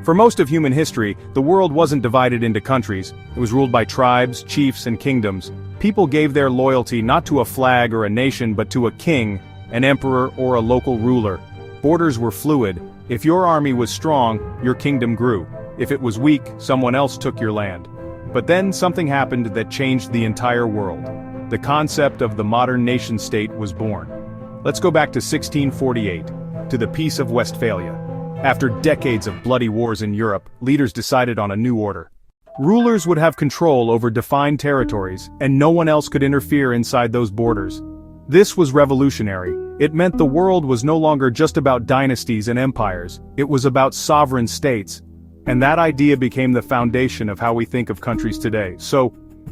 For most of human history, the world wasn't divided into countries. It was ruled by tribes, chiefs, and kingdoms. People gave their loyalty not to a flag or a nation but to a king, an emperor, or a local ruler. Borders were fluid. If your army was strong, your kingdom grew. If it was weak, someone else took your land. But then something happened that changed the entire world. The concept of the modern nation-state was born. Let's go back to 1648, to the Peace of Westphalia. After decades of bloody wars in Europe, leaders decided on a new order. Rulers would have control over defined territories, and no one else could interfere inside those borders. This was revolutionary. It meant the world was no longer just about dynasties and empires, it was about sovereign states. And that idea became the foundation of how we think of countries today. So,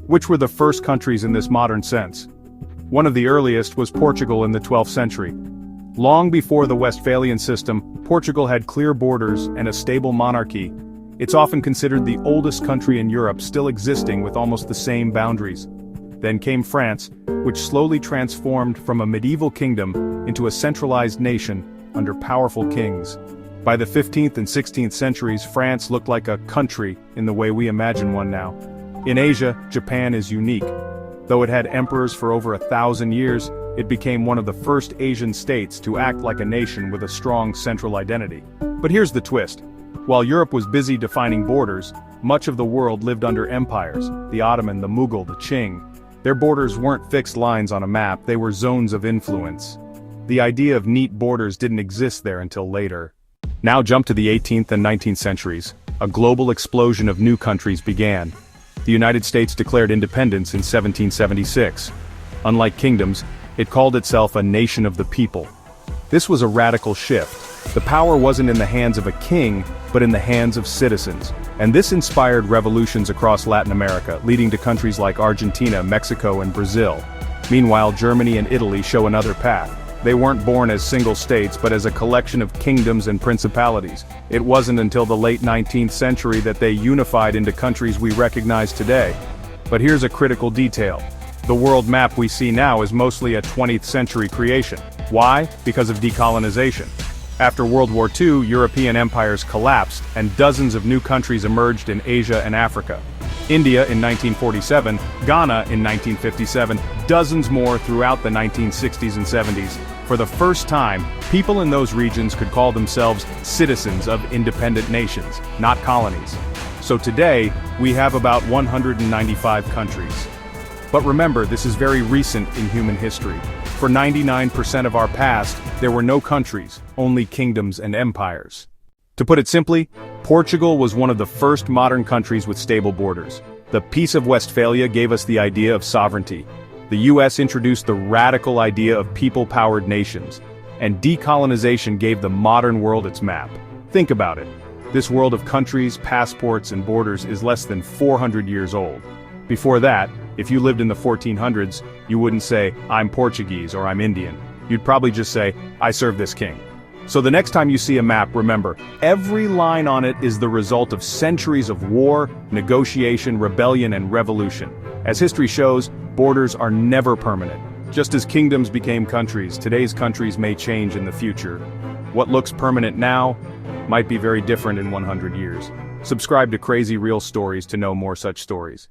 which were the first countries in this modern sense? One of the earliest was Portugal in the 12th century. Long before the Westphalian system, Portugal had clear borders and a stable monarchy. It's often considered the oldest country in Europe, still existing with almost the same boundaries. Then came France, which slowly transformed from a medieval kingdom into a centralized nation under powerful kings. By the 15th and 16th centuries, France looked like a country in the way we imagine one now. In Asia, Japan is unique. Though it had emperors for over 1,000 years, it became one of the first Asian states to act like a nation with a strong central identity. But here's the twist. While Europe was busy defining borders, much of the world lived under empires, the Ottoman, the Mughal, the Qing. Their borders weren't fixed lines on a map, they were zones of influence. The idea of neat borders didn't exist there until later. Now jump to the 18th and 19th centuries. A global explosion of new countries began. The United States declared independence in 1776. Unlike kingdoms, it called itself a nation of the people. This was a radical shift. The power wasn't in the hands of a king, but in the hands of citizens. And this inspired revolutions across Latin America, leading to countries like Argentina, Mexico, and Brazil. Meanwhile, Germany and Italy show another path. They weren't born as single states, but as a collection of kingdoms and principalities. It wasn't until the late 19th century that they unified into countries we recognize today. But here's a critical detail. The world map we see now is mostly a 20th century creation. Why? Because of decolonization. After World War II, European empires collapsed, and dozens of new countries emerged in Asia and Africa. India in 1947, Ghana in 1957, dozens more throughout the 1960s and 70s. For the first time, people in those regions could call themselves citizens of independent nations, not colonies. So today, we have about 195 countries. But remember, this is very recent in human history. For 99% of our past, there were no countries, only kingdoms and empires. To put it simply, Portugal was one of the first modern countries with stable borders. The Peace of Westphalia gave us the idea of sovereignty. The US introduced the radical idea of people-powered nations. And decolonization gave the modern world its map. Think about it. This world of countries, passports, and borders is less than 400 years old. Before that, if you lived in the 1400s, you wouldn't say, "I'm Portuguese" or "I'm Indian." You'd probably just say, "I serve this king." So the next time you see a map, remember, every line on it is the result of centuries of war, negotiation, rebellion, and revolution. As history shows, borders are never permanent. Just as kingdoms became countries, today's countries may change in the future. What looks permanent now might be very different in 100 years. Subscribe to Crazy Real Stories to know more such stories.